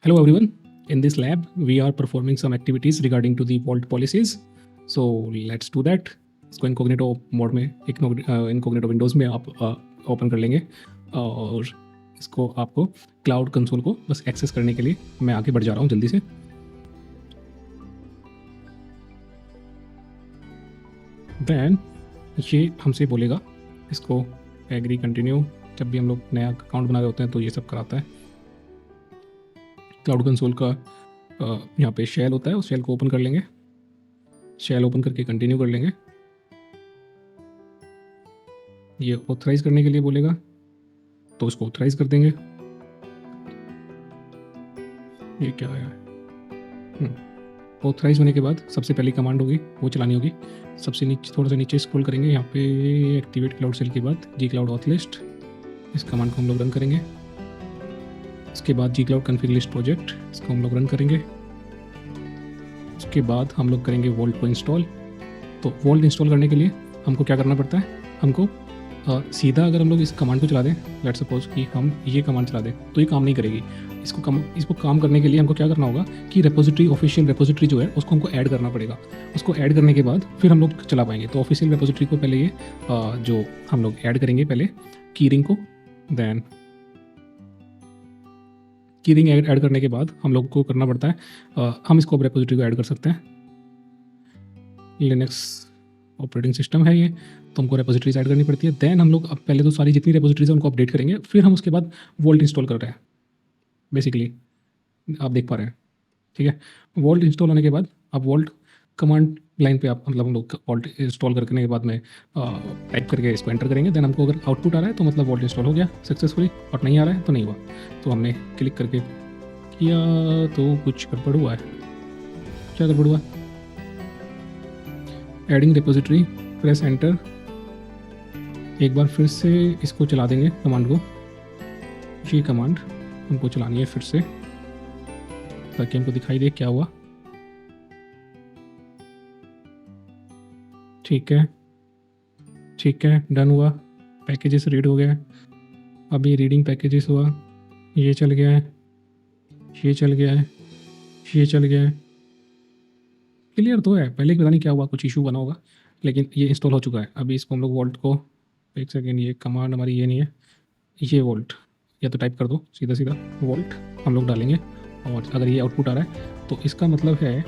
Hello everyone. In this lab, we are performing some activities regarding to the vault policies. So let's do that. इसको incognito mode में incognito Windows में आप open कर लेंगे और इसको आपको क्लाउड कंसोल को बस एक्सेस करने के लिए मैं आगे बढ़ जा रहा हूँ जल्दी से। देन ये हमसे बोलेगा इसको एग्री कंटिन्यू। जब भी हम लोग नया अकाउंट बना रहे होते हैं तो ये सब कराता है। क्लाउड कंसोल का यहाँ पे शेल होता है, उस शेल को ओपन कर लेंगे। शेल ओपन करके कंटिन्यू कर लेंगे। ये ऑथराइज करने के लिए बोलेगा तो उसको ऑथराइज कर देंगे। ये क्या है? ऑथराइज होने के बाद सबसे पहली कमांड होगी वो चलानी होगी। सबसे नीचे थोड़ा सा नीचे स्क्रॉल करेंगे, यहाँ पे एक्टिवेट क्लाउड सेल के बाद जी क्लाउड ऑथ लिस्ट, इस कमांड को हम लोग रन करेंगे। इसके बाद जी क्लाउड कॉन्फ़िग लिस्ट प्रोजेक्ट, इसको हम लोग रन करेंगे। उसके बाद हम लोग करेंगे वॉल्ट को इंस्टॉल। तो वॉल्ट इंस्टॉल करने के लिए हमको क्या करना पड़ता है? हमको सीधा अगर हम लोग इस कमांड को चला दें, लेट्स सपोज कि हम ये कमांड चला दें तो ये काम नहीं करेगी। इसको काम करने के लिए हमको क्या करना होगा कि रेपोजिटरी, ऑफिशियल रेपोजिटरी जो है उसको हमको ऐड करना पड़ेगा। उसको ऐड करने के बाद फिर हम लोग चला पाएंगे। तो ऑफिशियल रेपोजिटरी को पहले ये जो हम लोग ऐड करेंगे पहले कीरिंग को, देन कीरिंग ऐड करने के बाद हम लोग को करना पड़ता है हम इसको रेपोजिटरी को ऐड कर सकते हैं। लिनक्स ऑपरेटिंग सिस्टम है ये, तो हमको रेपोजिटरीज ऐड करनी पड़ती है। देन हम लोग अब पहले तो सारी जितनी रेपोजिटरीज है उनको अपडेट करेंगे, फिर हम उसके बाद वोल्ट इंस्टॉल कर रहे हैं। बेसिकली आप देख पा रहे हैं, ठीक है। वोल्ट इंस्टॉल होने के बाद अब वोल्ट कमांड लाइन पे आप मतलब हम लोग वोल्ट इंस्टॉल करने के बाद में टाइप करके इसको एंटर करेंगे। देन हमको अगर आउटपुट आ रहा है तो मतलब वोल्ट इंस्टॉल हो गया सक्सेसफुली, और नहीं आ रहा है तो नहीं हुआ। तो हमने क्लिक करके किया तो कुछ गड़बड़ हुआ है। क्या गड़बड़ हुआ? Adding repository, press enter. एक बार फिर से इसको चला देंगे कमांड को। ये कमांड हमको चलानी है फिर से ताकि हमको दिखाई दे क्या हुआ। ठीक है, ठीक है, डन हुआ। पैकेजेस रीड हो गया। अभी रीडिंग पैकेजेस हुआ, ये चल गया है, ये चल गया है, ये चल गया है। क्लियर तो है। पहले पता नहीं क्या हुआ, कुछ इशू बना होगा, लेकिन ये इंस्टॉल हो चुका है। अभी इसको हम लोग वोल्ट को, एक सेकेंड, ये कमांड हमारी ये नहीं है, ये वोल्ट, या तो टाइप कर दो सीधा सीधा वोल्ट हम लोग डालेंगे। और अगर ये आउटपुट आ रहा है तो इसका मतलब है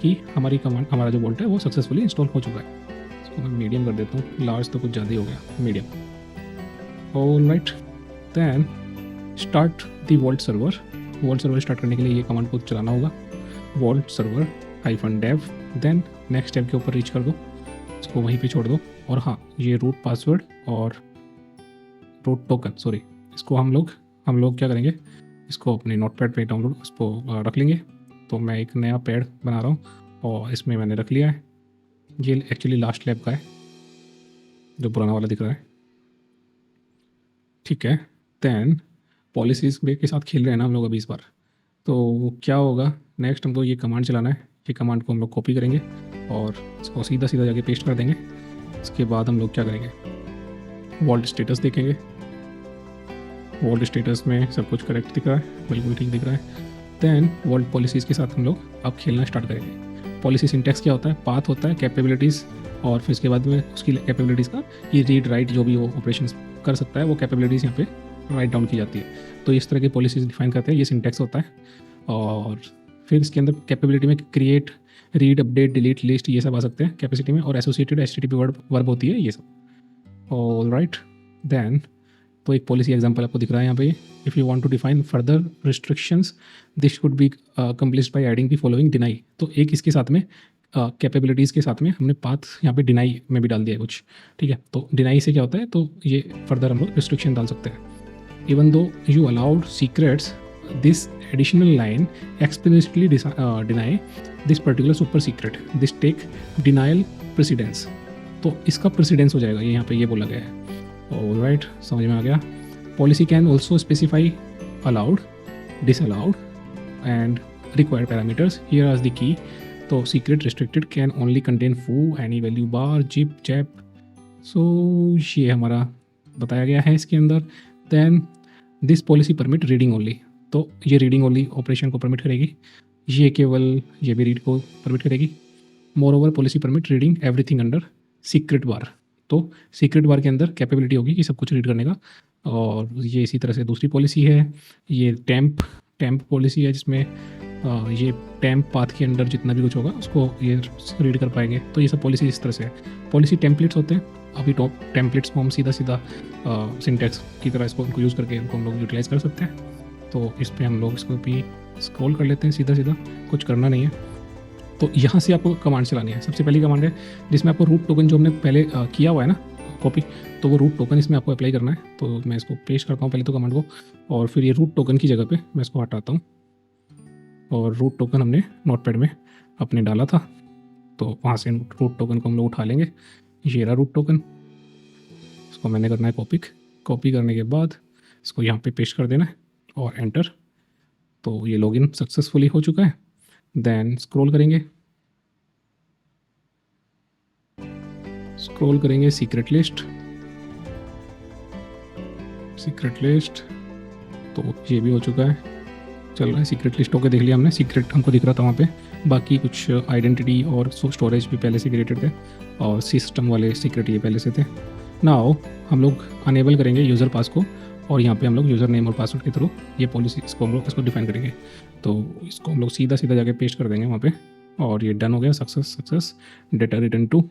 कि हमारी कमांड, हमारा जो वोल्ट है वो सक्सेसफुली इंस्टॉल हो चुका है। इसको मैं मीडियम कर देता हूँ, लार्ज तो कुछ ज़्यादा ही हो गया, medium. All right, then start the vault server. Vault server start करने के लिए ये कमांड को चलाना होगा, vault server -dev। Then next step के ऊपर रीच कर दो, इसको वहीं पे छोड़ दो। और हाँ, ये रूट पासवर्ड और रूट टोकन, सॉरी, इसको हम लोग क्या करेंगे, इसको अपने नोटपैड पे डाउनलोड इसको रख लेंगे। तो मैं एक नया पैड बना रहा हूँ और इसमें मैंने रख लिया है। ये एक्चुअली लास्ट लैब का है जो पुराना वाला दिख रहा है, ठीक है। देन पॉलिसीज़ के साथ खेल रहे हैं ना हम लोग अभी इस बार। तो क्या होगा नेक्स्ट, हमको ये कमांड चलाना है। ये कमांड को हम लोग कॉपी करेंगे और इसको सीधा सीधा जाके पेस्ट कर देंगे। इसके बाद हम लोग क्या करेंगे, वोल्ट स्टेटस देखेंगे। वोल्ट स्टेटस में सब कुछ करेक्ट दिख रहा है, बिल्कुल ठीक दिख रहा है। देन वोल्ट पॉलिसीज़ के साथ हम लोग अब खेलना स्टार्ट करेंगे। पॉलिसी सिंटैक्स क्या होता है? पाथ होता है, कैपेबिलिटीज़, और फिर इसके बाद में उसकी कैपेबिलिटीज़ का ये रीड राइट जो भी वो ऑपरेशन कर सकता है वो कैपेबिलिटीज़ यहाँ पे राइट डाउन की जाती है। तो इस तरह की पॉलिसीज़ डिफाइन करते हैं, ये सिंटैक्स होता है। और फिर इसके अंदर कैपेबिलिटी में create, read, update, delete, list, ये सब आ सकते हैं कैपेसिटी में। और एसोसिएटेड HTTP वर्ब होती है ये सब। ऑलराइट, देन तो एक पॉलिसी एग्जांपल आपको दिख रहा है यहाँ पे। If you want to define further restrictions this could be accomplished by adding the following deny. तो एक इसके साथ में कैपेबिलिटीज़ के साथ में हमने पाथ यहाँ पे डिनाई में भी डाल दिया है कुछ, ठीक है। तो डिनाई से क्या होता है, तो ये फर्दर हम लोग रिस्ट्रिक्शन डाल सकते हैं। Even though you allowed secrets this additional line explicitly deny this particular super secret, this take denial precedence. तो इसका प्रेसिडेंस हो जाएगा, ये यहाँ पे ये बोला गया है। ऑलराइट, समझ में आ गया। Policy can also specify allowed, disallowed and required parameters, here are the key. तो secret restricted can only contain foo, any value bar, zip, zap. So ये हमारा बताया गया है इसके अंदर। Then this policy permit reading only. तो ये रीडिंग ओनली ऑपरेशन को परमिट करेगी, ये केवल ये भी रीड को परमिट करेगी। Moreover policy permit reading everything under secret bar. तो सीक्रेट बार के अंदर कैपेबिलिटी होगी कि सब कुछ रीड करने का। और ये इसी तरह से दूसरी पॉलिसी है, ये टैम्प पॉलिसी है, जिसमें ये टैम्प पाथ के अंदर जितना भी कुछ होगा उसको ये रीड कर पाएंगे। तो ये सब पॉलिसी इस तरह से है। पॉलिसी टेम्पलेट्स होते हैं, अभी टॉप टेम्पलेट्स को हम सीधा सिंटैक्स की तरह इसको उनको यूज़ करके इनको हम लोग यूटिलाइज़ कर सकते हैं। तो इस पर हम लोग इसको भी स्क्रॉल कर लेते हैं सीधा, कुछ करना नहीं है। तो यहाँ से आपको कमांड चलानी है। सबसे पहली कमांड है जिसमें आपको रूट टोकन जो हमने पहले किया हुआ है ना कॉपी, तो वो रूट टोकन इसमें आपको अप्लाई करना है। तो मैं इसको पेस्ट करता हूँ पहले तो कमांड को, और फिर ये रूट टोकन की जगह पे मैं इसको हटाता हूँ। और रूट टोकन हमने नोटपैड में अपने डाला था, तो वहाँ से रूट टोकन को हम लोग उठा लेंगे। ये रहा रूट टोकन, इसको मैंने करना है कॉपी करने के बाद इसको यहाँ पे पेस्ट कर देना है और एंटर। तो ये लॉगिन सक्सेसफुली हो चुका है। देन स्क्रॉल करेंगे सीक्रेट लिस्ट। तो ये भी हो चुका है, चल रहा है। सीक्रेट लिस्ट होकर देख लिया हमने, सीक्रेट हमको दिख रहा था वहाँ पे। बाकी कुछ आइडेंटिटी और स्टोरेज भी पहले से क्रिएटेड थे, और सिस्टम वाले सीक्रेट ये पहले से थे। नाउ हम लोग अनेबल करेंगे यूज़र पास को, और यहाँ पे हम लोग यूज़र नेम और पासवर्ड के थ्रू ये पॉलिसी इसको हम लोग इसको डिफाइन करेंगे। तो इसको हम लोग सीधा जाके पेस्ट कर देंगे वहाँ पे, और ये डन हो गया। Success data return to.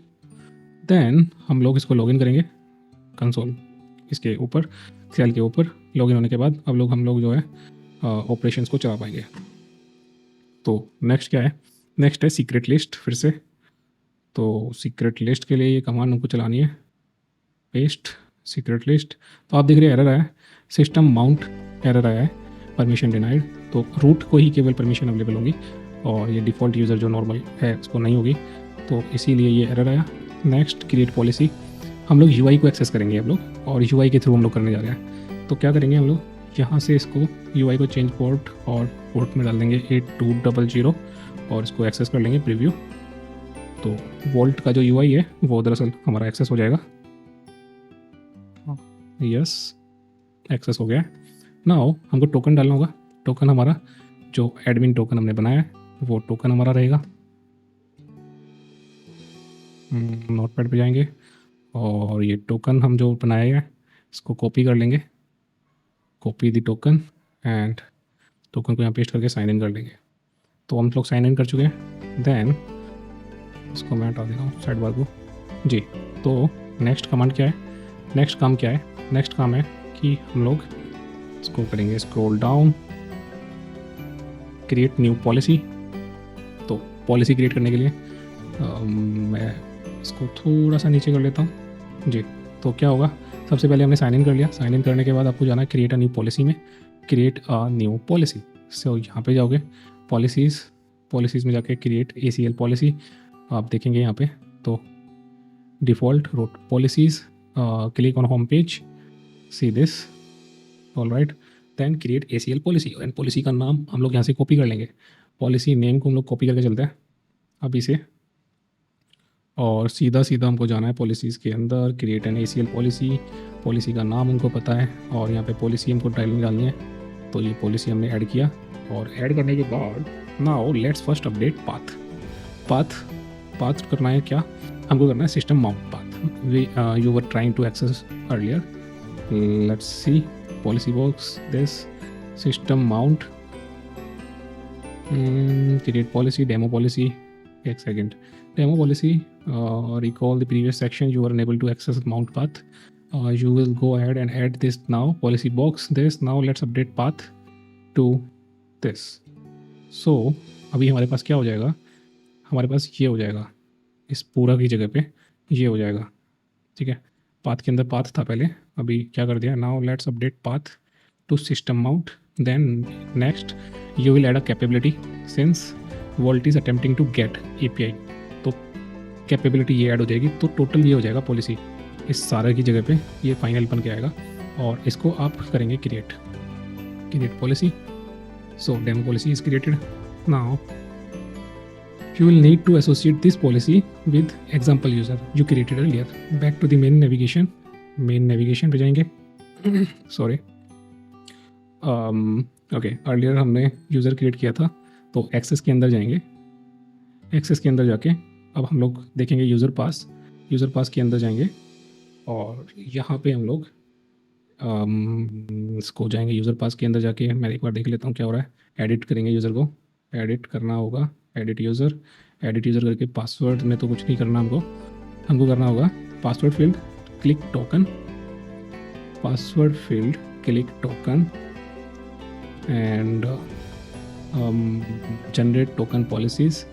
Then हम लोग इसको लॉगिन करेंगे कंसोल, इसके ऊपर सेल के ऊपर लॉगिन होने के बाद अब हम लोग जो है ऑपरेशंस को चला पाएंगे। तो नेक्स्ट क्या है? नेक्स्ट है सीक्रेट लिस्ट फिर से। तो सीक्रेट लिस्ट के लिए ये कमांड हमको चलानी है, पेस्ट सीक्रेट लिस्ट। तो आप देख रहे हैं एरर आया है, सिस्टम माउंट एरर आया है, परमिशन डिनाइड। तो रूट को ही केवल परमिशन अवेलेबल होगी, और ये डिफ़ॉल्ट यूज़र जो नॉर्मल है उसको नहीं होगी, तो इसीलिए ये एरर आया। नेक्स्ट क्रिएट पॉलिसी, हम लोग यूआई को एक्सेस करेंगे हम लोग, और यूआई के थ्रू हम लोग करने जा रहे हैं। तो क्या करेंगे हम लोग, यहाँ से इसको यूआई को चेंज पोर्ट और पोर्ट में डाल देंगे 8200 और इसको एक्सेस कर लेंगे प्रीव्यू। तो वोल्ट का जो यूआई है वो दरअसल हमारा एक्सेस हो जाएगा। यस, एक्सेस हो गया है। नाउ हमको टोकन डालना होगा। टोकन हमारा जो एडमिन टोकन हमने बनाया है वो टोकन हमारा रहेगा। नोटपैड पे जाएंगे और ये टोकन हम जो बनाए हैं इसको कॉपी कर लेंगे, copy the token, and token को यहाँ पेस्ट करके साइन इन कर लेंगे। तो हम लोग साइन इन कर चुके हैं। देन इसको मैं हटा देता हूँ साइड बार को जी। तो नेक्स्ट कमांड क्या है, नेक्स्ट काम क्या है? नेक्स्ट काम है कि हम लोग इसको करेंगे scroll down, create new policy. तो पॉलिसी क्रिएट करने के लिए मैं इसको थोड़ा सा नीचे कर लेता हूँ जी। तो क्या होगा, सबसे पहले हमने साइन इन कर लिया। साइन इन करने के बाद आपको जाना है क्रिएट अ न्यू पॉलिसी में, क्रिएट अ न्यू पॉलिसी। सो यहाँ पे जाओगे पॉलिसीज़ में जाके क्रिएट ACL पॉलिसी आप देखेंगे यहाँ पे। तो default root policies, click on home page, see this, all right. Then create ACL policy, and policy का नाम हम लोग यहाँ से कॉपी कर लेंगे। पॉलिसी नेम को हम लोग कॉपी करके चलते हैं अभी से, और सीधा हमको जाना है पॉलिसीज़ के अंदर, create an ACL policy. Policy का नाम हमको पता है, और यहाँ पे पॉलिसी हमको डालनी है। तो ये पॉलिसी हमने ऐड किया, और ऐड करने के बाद now let's first update path करना है। क्या हमको करना है? System mount path. You were trying to access earlier, let's see policy works this system mount, create policy, demo policy, एक second, demo policy, recall the previous section you were unable to access mount path. You will go ahead and add this now, policy box this. Now let's update path to this. So अभी हमारे पास क्या हो जाएगा, हमारे पास ये हो जाएगा, इस पूरा की जगह पे ये हो जाएगा, ठीक है। पाथ के अंदर पाथ था पहले, अभी क्या कर दिया, now let's update path to system mount. Then next you will add a capability since Vault is attempting to get API. तो कैपेबिलिटी ये ऐड हो जाएगी, तो टोटल ये हो जाएगा पॉलिसी, इस सारे की जगह पे ये फाइनल बन के आएगा, और इसको आप करेंगे create policy. So demo policy is created. Now you will need to associate this policy with example user you created earlier. Back to the main navigation पे जाएंगे सॉरी। ओके, अर्लियर हमने यूज़र क्रिएट किया था, तो access के अंदर जाएंगे। Access के अंदर जाके अब हम लोग देखेंगे यूज़र पास के अंदर जाएंगे और यहाँ पे हम लोग इसको जाएंगे यूज़र पास के अंदर जाके मैं एक बार देख लेता हूँ क्या हो रहा है। एडिट करेंगे यूज़र को, एडिट करना होगा, एडिट यूज़र करके पासवर्ड में तो कुछ नहीं करना हमको करना होगा password field click token, password field click token and generate token policies.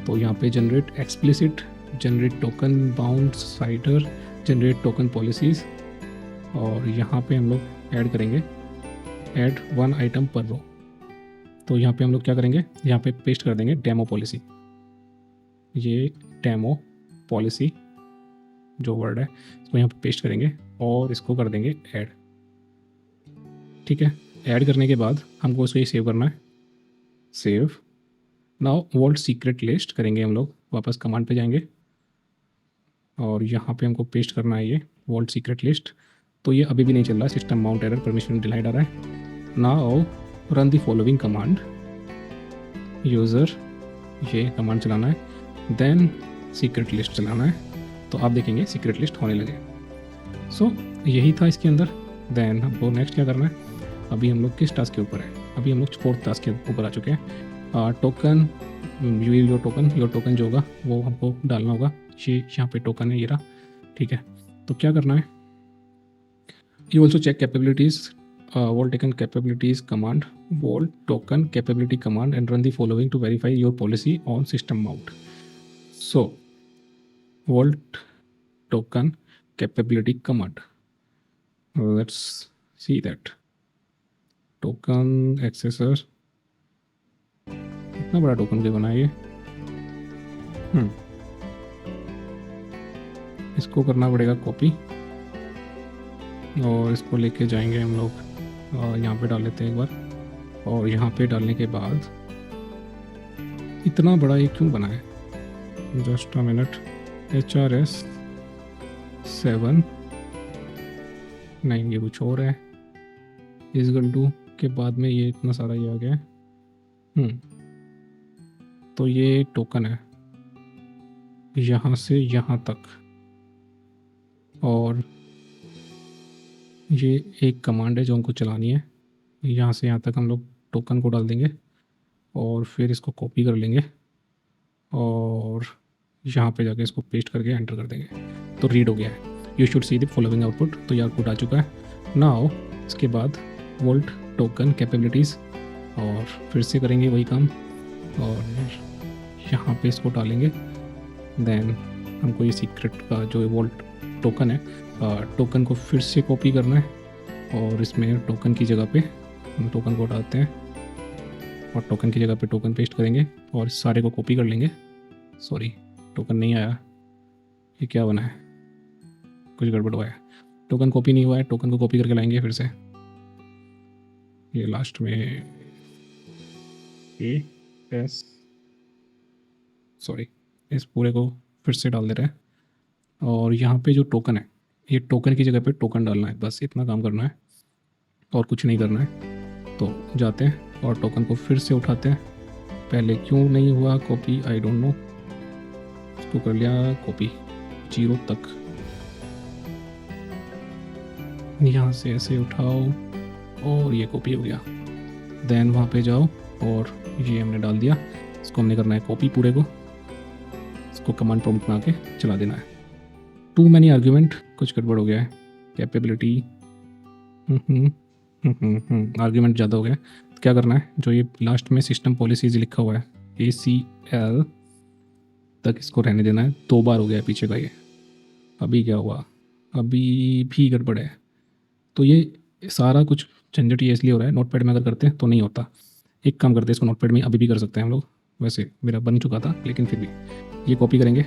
तो यहाँ पे generate explicit, generate token bound cider, generate token policies और यहाँ पे हम लोग ऐड करेंगे ऐड 1 आइटम पर रो। तो यहाँ पे हम लोग क्या करेंगे, यहाँ पे पेस्ट कर देंगे डेमो पॉलिसी। ये डेमो पॉलिसी जो वर्ड है इसको यहाँ पे पेस्ट करेंगे और इसको कर देंगे ऐड। ठीक है, ऐड करने के बाद हमको इसको ये सेव करना है, save. Now volt secret list करेंगे हम लोग, वापस कमांड पे जाएंगे और यहाँ पे हमको पेस्ट करना है ये वोल्ट सीक्रेट लिस्ट। तो ये अभी भी नहीं चल रहा, system mount error, permission denied आ रहा है। Now run the following command, user ये कमांड चलाना है, देन सीक्रेट लिस्ट चलाना है। तो आप देखेंगे सीक्रेट लिस्ट होने लगे। सो यही था इसके अंदर। देन हमको नेक्स्ट क्या करना है, अभी हम लोग किस टास्क के ऊपर है, अभी हम लोग 4th टास्क के ऊपर आ चुके हैं। टोकन योर टोकन जो होगा वो हमको डालना होगा। ये यहाँ पे टोकन है ये रहा। ठीक है, तो क्या करना है, you also check capabilities, vault token capabilities command, vault token capability command and run the following to verify your policy on system mount. So vault token capability command, let's see that. Token accessor, इतना बड़ा token क्यों बनाया ये? इसको करना पड़ेगा copy और इसको लेके जाएंगे हम लोग यहाँ पे डाल लेते हैं एक बार। और यहाँ पे डालने के बाद इतना बड़ा ये क्यों बना है, जस्ट अ मिनट। HRS 7 नहीं, ये कुछ और है। इस गल्टू के बाद में ये इतना सारा ये आ गया है। तो ये टोकन है यहाँ से यहाँ तक, और ये एक कमांड है जो हमको चलानी है। यहाँ से यहाँ तक हम लोग टोकन को डाल देंगे और फिर इसको कॉपी कर लेंगे और यहाँ पे जाके इसको पेस्ट करके एंटर कर देंगे। तो रीड हो गया है। You should see the following output. तो ये आउटपुट आ चुका है। नाउ इसके बाद वोल्ट टोकन कैपेबिलिटीज़ और फिर से करेंगे वही काम और यहाँ पे इसको डालेंगे। देन हमको ये सीक्रेट का जो वोल्ट टोकन है, टोकन को फिर से कॉपी करना है और इसमें टोकन की जगह पे हम टोकन को डालते हैं और टोकन की जगह पे टोकन पेस्ट करेंगे और इस सारे को कॉपी कर लेंगे। सॉरी, टोकन नहीं आया, ये क्या बना है, कुछ गड़बड़ हुआ है। टोकन कॉपी नहीं हुआ है, टोकन को कॉपी करके लाएंगे फिर से। ये लास्ट में सॉरी, इस पूरे को फिर से डाल दे रहे हैं और यहाँ पे जो टोकन है, ये टोकन की जगह पे टोकन डालना है, बस इतना काम करना है और कुछ नहीं करना है। तो जाते हैं और टोकन को फिर से उठाते हैं। पहले क्यों नहीं हुआ कॉपी, आई डोंट नो। इसको कर लिया कॉपी 0 तक, यहाँ से ऐसे उठाओ और ये कॉपी हो गया। देन वहाँ पे जाओ और ये हमने डाल दिया। इसको हमने करना है कॉपी पूरे को, इसको कमांड प्रॉम्प्ट में आके चला देना है। टू मैनी आर्ग्यूमेंट, कुछ गड़बड़ हो गया है। कैपेबिलिटी आर्ग्यूमेंट ज़्यादा हो गया। तो क्या करना है, जो ये लास्ट में सिस्टम पॉलिसीज लिखा हुआ है ACL तक इसको रहने देना है। 2 बार हो गया है पीछे का ये। अभी क्या हुआ, अभी भी गड़बड़ है। तो ये सारा कुछ झंझट ये इसलिए हो रहा है, नोटपैड में अगर करते हैं तो नहीं होता। एक काम करते हैं, इसको नोटपैड में अभी भी कर सकते हैं हम लोग। वैसे मेरा बन चुका था लेकिन फिर भी ये कॉपी करेंगे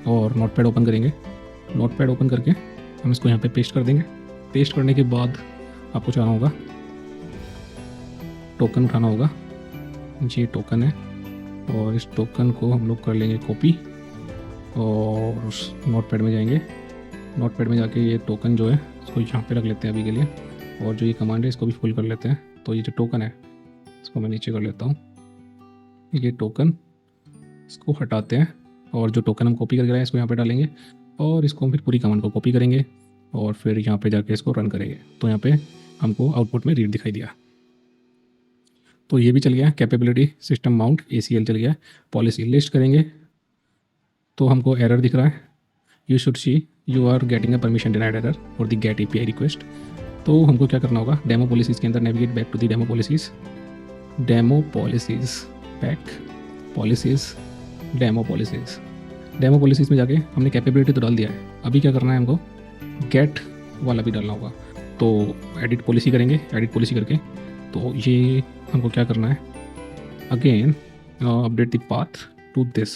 और नोटपैड ओपन करेंगे। नोटपैड ओपन करके हम इसको यहाँ पे पेस्ट कर देंगे। पेस्ट करने के बाद आपको चाहना होगा टोकन उठाना होगा। ये टोकन है और इस टोकन को हम लोग कर लेंगे कॉपी और नोटपैड में जाएंगे। नोटपैड में जाके ये टोकन जो है इसको यहाँ पे रख लेते हैं अभी के लिए और जो ये कमांड है इसको भी फुल कर लेते हैं। तो ये जो टोकन है इसको मैं नीचे कर लेता हूँ। ये टोकन इसको हटाते हैं और जो टोकन हम कॉपी करके लाए इसको यहाँ पे डालेंगे और इसको हम फिर पूरी कमांड को कॉपी करेंगे और फिर यहाँ पे जाके इसको रन करेंगे। तो यहाँ पे हमको आउटपुट में रीड दिखाई दिया। तो ये भी चल गया, कैपेबिलिटी सिस्टम माउंट ACL चल गया। पॉलिसी लिस्ट करेंगे तो हमको एरर दिख रहा है, you should see you are getting a permission denied error for the get API request. तो हमको क्या करना होगा, डेमो पॉलिसीज़ के अंदर navigate back to the demo policies back policies demo policies में जाके हमने कैपेबिलिटी तो डाल दिया है, अभी क्या करना है हमको गेट वाला भी डालना होगा। तो एडिट पॉलिसी करेंगे, एडिट पॉलिसी करके तो ये हमको क्या करना है, again update the path to this.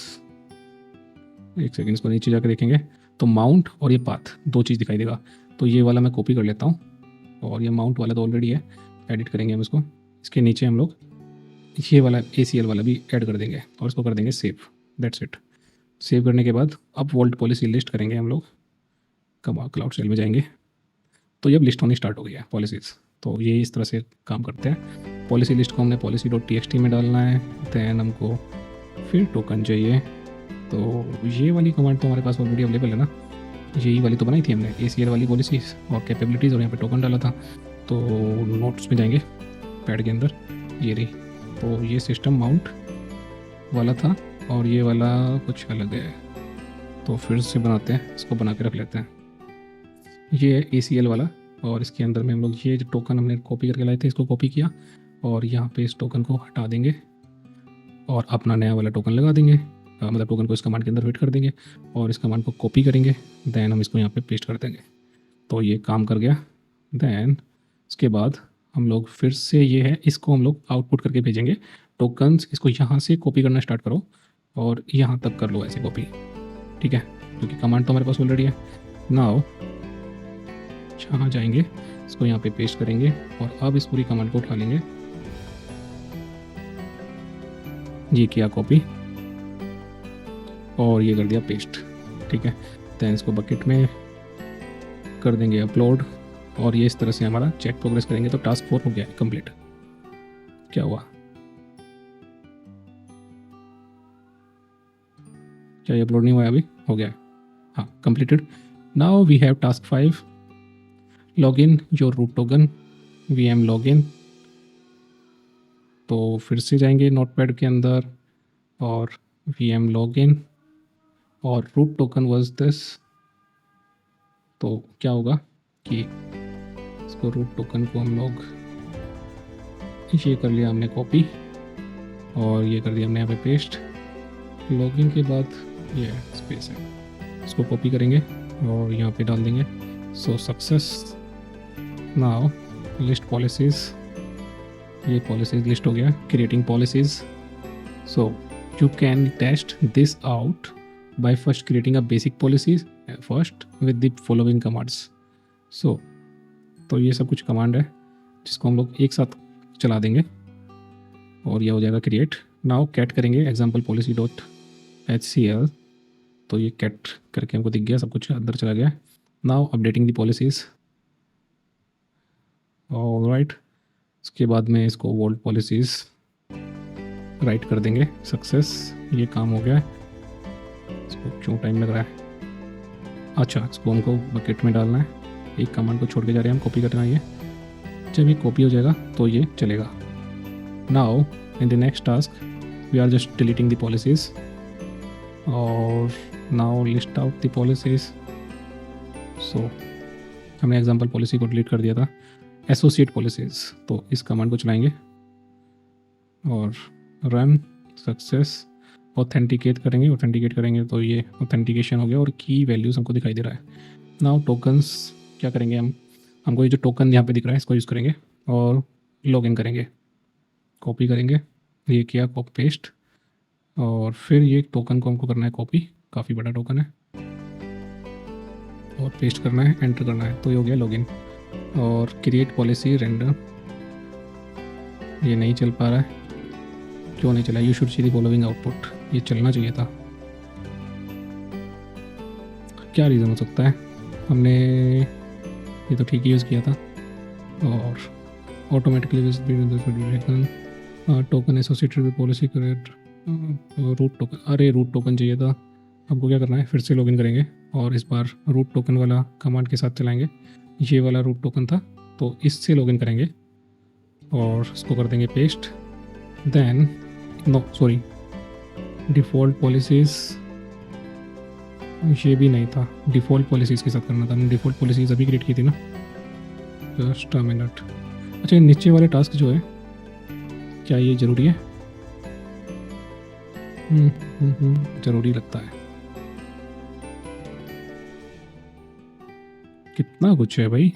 एक सेकेंड इसको नीचे जाकर देखेंगे तो माउंट और ये पाथ दो चीज़ दिखाई देगा। तो ये वाला मैं कॉपी कर लेता हूँ और ये माउंट वाला तो ऑलरेडी है, एडिट करेंगे हम इसको। इसके नीचे हम लोग ये वाला ACL वाला भी ऐड कर देंगे और इसको कर देंगे सेव। That's it. सेव करने के बाद अब वोल्ट पॉलिसी लिस्ट करेंगे हम लोग, क्लाउड सेल में जाएंगे तो ये अब लिस्ट होनी स्टार्ट हो गई है पॉलिसीज़। तो ये इस तरह से काम करते हैं। पॉलिसी लिस्ट को हमने policy.txt में डालना है, दैन हमको फिर टोकन चाहिए। तो ये वाली कमांड तो हमारे पास ऑलरेडी अवेलेबल है ना, यही वाली तो बनाई थी हमने, ACL वाली पॉलिसीज़ और कैपेबिलिटीज़, और यहाँ पे टोकन डाला था। तो नोट्स में जाएंगे पैड के अंदर, ये रही। तो ये सिस्टम माउंट वाला था और ये वाला कुछ अलग है, तो फिर से बनाते हैं, इसको बना के रख लेते हैं। ये है ACL वाला और इसके अंदर में हम लोग ये जो टोकन हमने कॉपी करके लाए थे इसको कॉपी किया और यहाँ पे इस टोकन को हटा देंगे और अपना नया वाला टोकन लगा देंगे। मतलब टोकन को इस कमांड के अंदर फिट कर देंगे और इस कमांड को कॉपी करेंगे, दैन हम इसको यहाँ पे पेस्ट कर देंगे। तो ये काम कर गया। दैन उसके बाद हम लोग फिर से ये है, इसको हम लोग आउटपुट करके भेजेंगे टोकन्स। इसको यहाँ से कॉपी करना स्टार्ट करो और यहाँ तक कर लो ऐसे कॉपी, ठीक है, क्योंकि कमांड तो हमारे पास ऑलरेडी है। नाउ यहाँ जाएंगे, इसको यहाँ पे पेस्ट करेंगे और अब इस पूरी कमांड को उठा लेंगे। ये किया कॉपी और ये कर दिया पेस्ट, ठीक है। दैन इसको बकेट में कर देंगे अपलोड और ये इस तरह से हमारा चेक प्रोग्रेस करेंगे। तो टास्क 4 हो गया कंप्लीट। क्या हुआ, क्या ये अपलोड नहीं हुआ अभी? हो गया, हाँ completed. Now we have task 5, log in your root token VM login. तो फिर से जाएंगे नोटपैड के अंदर और VM लॉगिन और रूट टोकन वाज दिस। तो क्या होगा कि इसको रूट टोकन को हम लोग ये कर लिया हमने कॉपी और ये कर दिया हमने यहाँ पे पेस्ट। लॉगिन के बाद ये स्पेस है, इसको कॉपी करेंगे और यहाँ पे डाल देंगे। So success. Now list policies, ये पॉलिसीज़ लिस्ट हो गया। Creating policies, so you can test this out by first creating a basic policies first with the following commands। तो ये सब कुछ कमांड है जिसको हम लोग एक साथ चला देंगे और यह हो जाएगा क्रिएट। नाउ कैट करेंगे एग्जाम्पल policy.hcl। तो ये कैट करके हमको दिख गया, सब कुछ अंदर चला गया। Now updating the policies, alright. उसके बाद में इसको वोल्ट पॉलिसीज़ राइट कर देंगे। सक्सेस, ये काम हो गया। इसको क्यों टाइम लग रहा है? अच्छा, इसको हमको बकेट में डालना है, एक कमांड को छोड़ के जा रहे हैं हम, कॉपी करना है। ये जब ये कॉपी हो जाएगा तो ये चलेगा। Now in the next task we are just deleting the policies और now list out the policies. So हमने एग्जांपल पॉलिसी को डिलीट कर दिया था। एसोसिएट पॉलिसीज़, तो इस कमांड को चलाएंगे और रन। सक्सेस। ऑथेंटिकेट करेंगे तो ये ऑथेंटिकेशन हो गया और की वैल्यूज़ हमको दिखाई दे रहा है। नाउ टोकन्स क्या करेंगे हमको ये जो टोकन यहाँ पे दिख रहा है इसको यूज़ करेंगे और लॉगिन करेंगे, कॉपी करेंगे। ये किया कॉपी पेस्ट और फिर ये टोकन को हमको करना है कॉपी, काफ़ी बड़ा टोकन है, और पेस्ट करना है, एंटर करना है। तो ये हो गया लॉगिन। और क्रिएट पॉलिसी रेंडम, ये नहीं चल पा रहा है, क्यों नहीं चला? You should see the following output, ये चलना चाहिए था। क्या रीज़न हो सकता है? हमने ये तो ठीक ही यूज़ किया था और automatically token associated with policy correct root token. अरे रूट टोकन चाहिए था। हमको क्या करना है, फिर से लॉगिन करेंगे और इस बार रूट टोकन वाला कमांड के साथ चलाएंगे। ये वाला रूट टोकन था तो इससे लॉगिन करेंगे और इसको कर देंगे paste. Then no sorry, default policies ये भी नहीं था, डिफ़ॉल्ट पॉलिसीज़ के साथ करना था। हमने डिफ़ॉल्ट पॉलिसीज़ अभी क्रिएट की थी ना। Just a minute. अच्छा, ये नीचे वाले टास्क जो है क्या ये ज़रूरी है? ज़रूरी लगता है। कितना कुछ है भाई,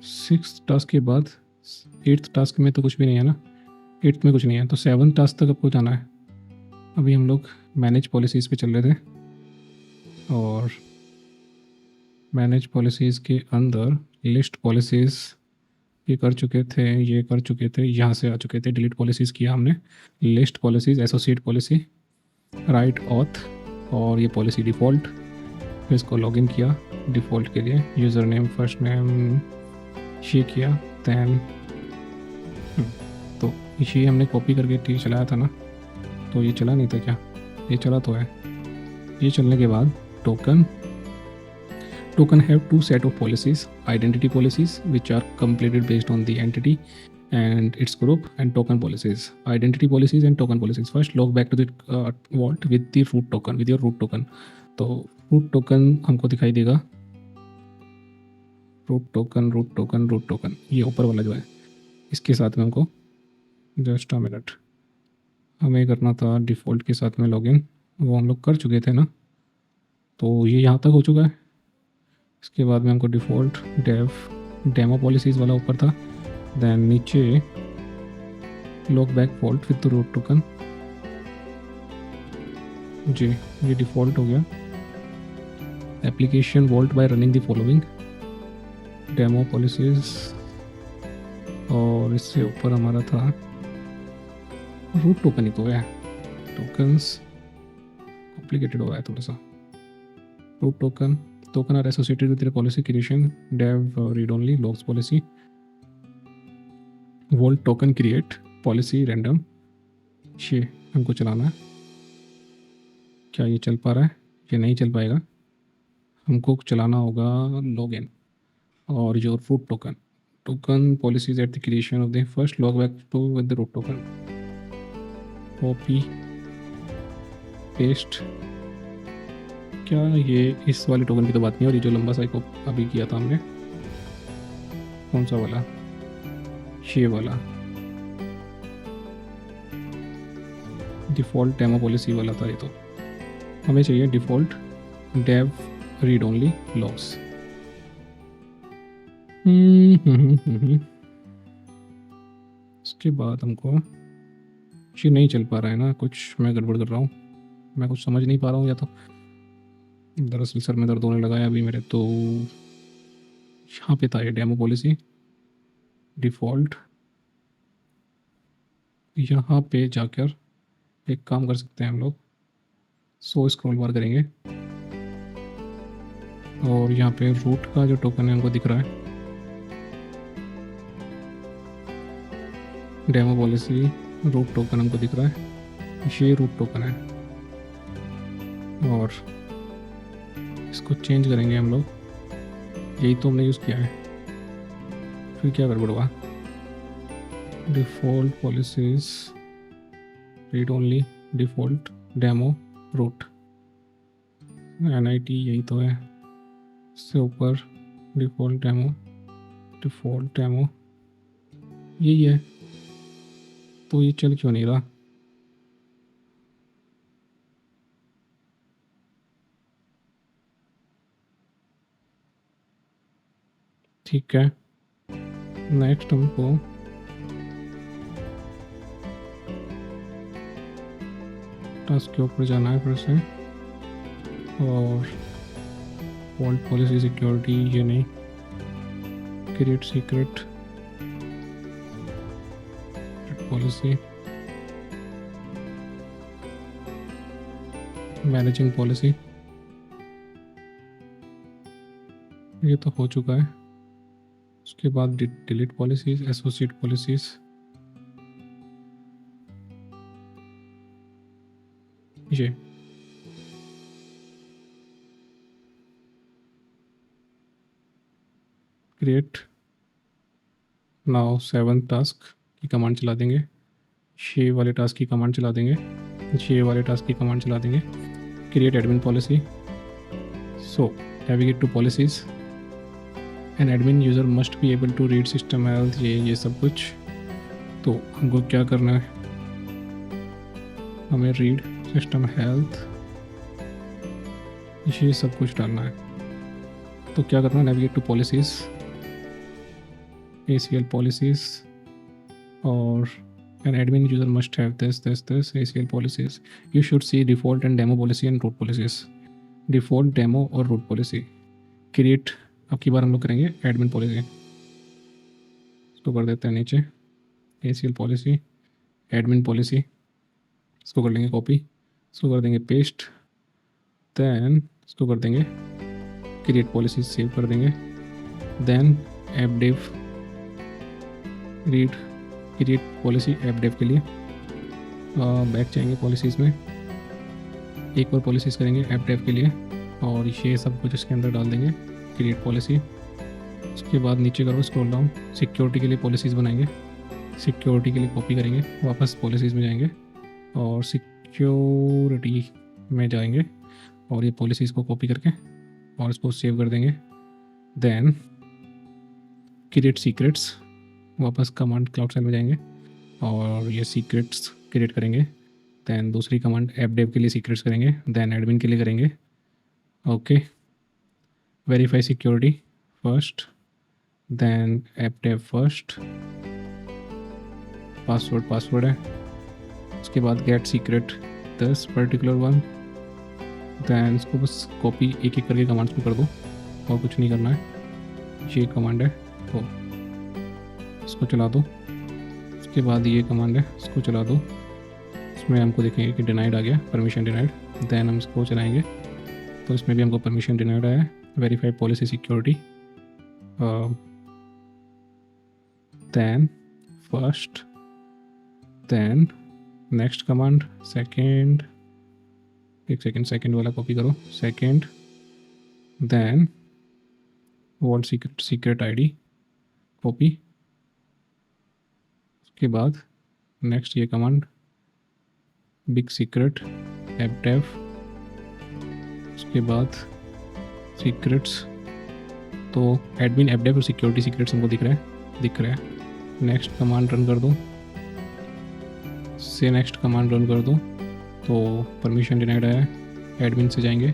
6 टास्क के बाद 8th टास्क में तो कुछ भी नहीं है ना। 8th में कुछ नहीं है तो 7th टास्क तक आपको जाना है। अभी हम लोग मैनेज पॉलिसीज़ पे चल रहे थे और मैनेज पॉलिसीज़ के अंदर लिस्ट पॉलिसीज़ ये कर चुके थे, ये कर चुके थे, यहाँ से आ चुके थे। डिलीट पॉलिसीज़ किया हमने, list policies, associate policy, right auth और ये पॉलिसी डिफ़ॉल्ट। फिर इसको लॉगिन किया डिफ़ॉल्ट के लिए, यूज़र नेम फर्स्ट नेम ये किया। दैन तो ये हमने कॉपी करके चलाया था ना, तो ये चला नहीं था क्या? ये चला तो है। ये चलने के बाद token have two set of policies: identity policies which are completed based on the entity and its group, and token policies. Identity policies and token policies. First log back to the vault with the root token, with your root token. तो root token हमको दिखाई देगा, root token ये ऊपर वाला जो है, इसके साथ में हमको जस्ट अ मिनट हमें करना था डिफ़ॉल्ट के साथ में लॉगिन। वो हम लोग कर चुके थे ना, तो ये यहाँ तक हो चुका है। इसके बाद में हमको डिफ़ॉल्ट डेमो पॉलिसीज़ वाला ऊपर था। देन नीचे log back vault with the root token. जी ये डिफ़ॉल्ट हो गया। Application vault by running the following demo policies, और इससे ऊपर हमारा था रूट टोकन ही तो है। टोकन्स कॉम्प्लिकेटेड हो रहा है थोड़ा सा। Root token are associated with their policy creation, dev read only logs policy, vault token create policy random। ये हमको चलाना है। क्या ये चल पा रहा है? ये नहीं चल पाएगा, हमको चलाना होगा लॉगिन और your root token policies at the creation of the first log back to with the root token, copy paste. क्या ये इस वाले टोकन की तो बात नहीं हो रही, जो लंबा साइको अभी किया था हमने। कौन सा वाला? ये वाला डिफ़ॉल्ट डेमो पॉलिसी वाला था ये तो। हमें चाहिए default dev read only logs. इसके बाद हमको ये नहीं चल पा रहा है ना, कुछ मैं गड़बड़ कर रहा हूँ, मैं कुछ समझ नहीं पा रहा हूँ, या तो दरअसल सर में दर्द होने लगा है अभी मेरे। तो यहाँ पे था ये डेमो पॉलिसी डिफ़ॉल्ट। यहाँ पे जाकर एक काम कर सकते हैं हम लोग, स्क्रॉल बार करेंगे और यहाँ पे रूट का जो टोकन है हमको दिख रहा है, डेमो पॉलिसी रूट टोकन हमको दिख रहा है, ये रूट टोकन है। और इसको चेंज करेंगे हम लोग, यही तो हमने यूज़ किया है। फिर क्या गड़बड़ हुआ? Default policies read only default demo root NIT, यही तो है। इससे ऊपर डिफ़ॉल्ट डेमो यही है। तो ये चल क्यों नहीं रहा? ठीक है, नेक्स्ट हमको टास्क के ऊपर जाना है फिर से, और वॉल्ट पॉलिसी सिक्योरिटी ये नहीं, create secret policy, managing policy, ये तो हो चुका है। उसके बाद डिलीट पॉलिसीज, एसोसिएट पॉलिसीज, ये क्रिएट नाउ 7 टास्क की कमांड चला देंगे, ये वाले टास्क की कमांड चला देंगे, ये वाले टास्क की कमांड चला देंगे, create admin policy. So navigate to policies, an admin user must be able to read system health, ये सब कुछ। तो हमको क्या करना है, हमें रीड सिस्टम हेल्थ ये सब कुछ डालना है। तो क्या करना है, navigate to policies, ACL policies, और an admin user must have this ACL policies. You should see default and demo policy and root policies. Default, demo और root policy. Create, अब की बार हम लोग करेंगे admin policy. इसको कर देते हैं नीचे, ACL policy, admin policy, इसको कर लेंगे कॉपी, इसको कर देंगे पेस्ट, देन इसको कर देंगे create policy, सेव कर देंगे, then appdev read create policy appdev के लिए, बैक जाएंगे पॉलिसीज़ में, एक और पॉलिसीज़ करेंगे appdev के लिए, और ये सब कुछ इसके अंदर डाल देंगे क्रिएट पॉलिसी। उसके बाद नीचे करो स्क्रॉल डाउन, सिक्योरिटी के लिए पॉलिसीज़ बनाएंगे, सिक्योरिटी के लिए कॉपी करेंगे, वापस पॉलिसीज़ में जाएंगे और सिक्योरिटी में जाएंगे और ये पॉलिसीज़ को कॉपी करके और इसको सेव कर देंगे। देन क्रिएट सीक्रेट्स, वापस कमांड क्लाउड सेल में जाएंगे और ये सीक्रेट्स क्रिएट करेंगे। दैन दूसरी कमांड appdev के लिए सीक्रेट्स करेंगे, दैन एडमिन के लिए करेंगे। Okay, verify security first, then appdev first, password है, उसके बाद get secret this particular one, then इसको बस कॉपी एक एक करके कमांड्स में कर दो और कुछ नहीं करना है। ये कमांड है तो इसको चला दो, उसके बाद ये कमांड है इसको चला दो, इसमें हमको देखेंगे कि डिनाइड आ गया, परमिशन डिनाइड, देन हम इसको चलाएंगे तो इसमें भी हमको परमिशन डिनाइड आया है। Verify policy security, then first, then next command, second, एक सेकेंड वाला कॉपी करो, second, then vault secret ID copy, के बाद नेक्स्ट ये कमांड बिग सीक्रेट appdev, उसके बाद सीक्रेट्स, तो एडमिन appdev और सिक्योरिटी सीक्रेट्स हमको दिख रहे हैं। नेक्स्ट कमांड रन कर दो, से नेक्स्ट कमांड रन कर दो तो परमिशन डिनाइड आया, एडमिन से जाएंगे,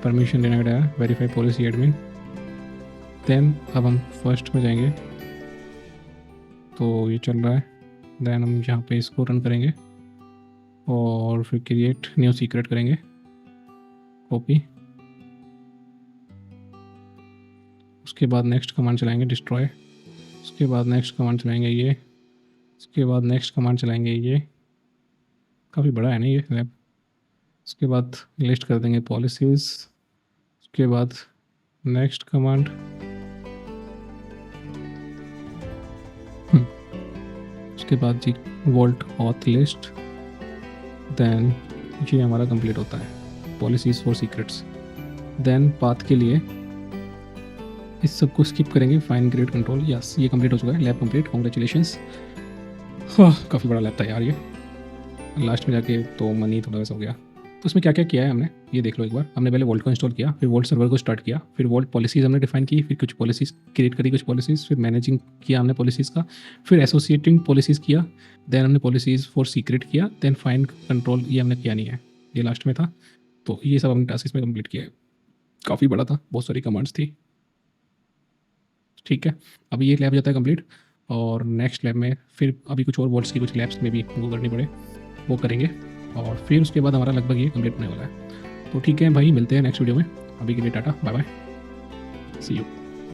परमिशन डिनाइड आया, वेरीफाई पॉलिसी एडमिन, देन अब हम फर्स्ट में जाएंगे तो ये चल रहा है, देन हम यहाँ पे इसको रन करेंगे और फिर क्रिएट न्यू सीक्रेट करेंगे, कॉपी, उसके बाद नेक्स्ट कमांड चलाएंगे डिस्ट्रॉय, उसके बाद नेक्स्ट कमांड चलाएंगे ये, उसके बाद नेक्स्ट कमांड चलाएंगे ये, काफ़ी बड़ा है ना ये लैब, उसके बाद लिस्ट कर देंगे पॉलिसीज़, उसके बाद नेक्स्ट कमांड, उसके बाद जी वॉल्ट ऑथ लिस्ट, देन ये हमारा कंप्लीट होता है policies for secrets. Then path के लिए इस सब को स्किप करेंगे, फाइन ग्रेड कंट्रोल, यस ये कंप्लीट हो चुका है, लैब कंप्लीट, कॉन्ग्रेचुलेशंस। हाँ काफ़ी बड़ा लैब था यार ये, लास्ट में जाके तो मन ही थोड़ा वैसा हो गया। तो इसमें क्या क्या किया है हमने ये देख लो एक बार। हमने पहले वोल्ट को इंस्टॉल किया, फिर वोल्ट सर्वर को स्टार्ट किया, फिर वोल्ट पॉलिसीज़ हमने डिफाइन की, फिर कुछ पॉलिसीज़ क्रिएट करी, कुछ पॉलिसीज़, फिर मैनेजिंग किया हमने पॉलिसीज़ का, फिर एसोसिएटिंग पॉलिसीज़ किया, देन हमने पॉलिसीज़ फॉर सीक्रेट किया, देन फाइन कंट्रोल ये हमने किया नहीं है, ये लास्ट में था। तो ये सब हमने टास्क इसमें कंप्लीट किया है, काफ़ी बड़ा था, बहुत सारी कमांड्स थी। ठीक है, अभी ये लैब जाता है कंप्लीट और नेक्स्ट लैब में फिर अभी कुछ और वोल्ट्स की कुछ लैब्स में भी हमको करनी पड़े वो करेंगे और फिर उसके बाद हमारा लगभग ये कंप्लीट होने वाला है। तो ठीक है भाई, मिलते हैं नेक्स्ट वीडियो में, अभी के लिए tata bye bye, see you.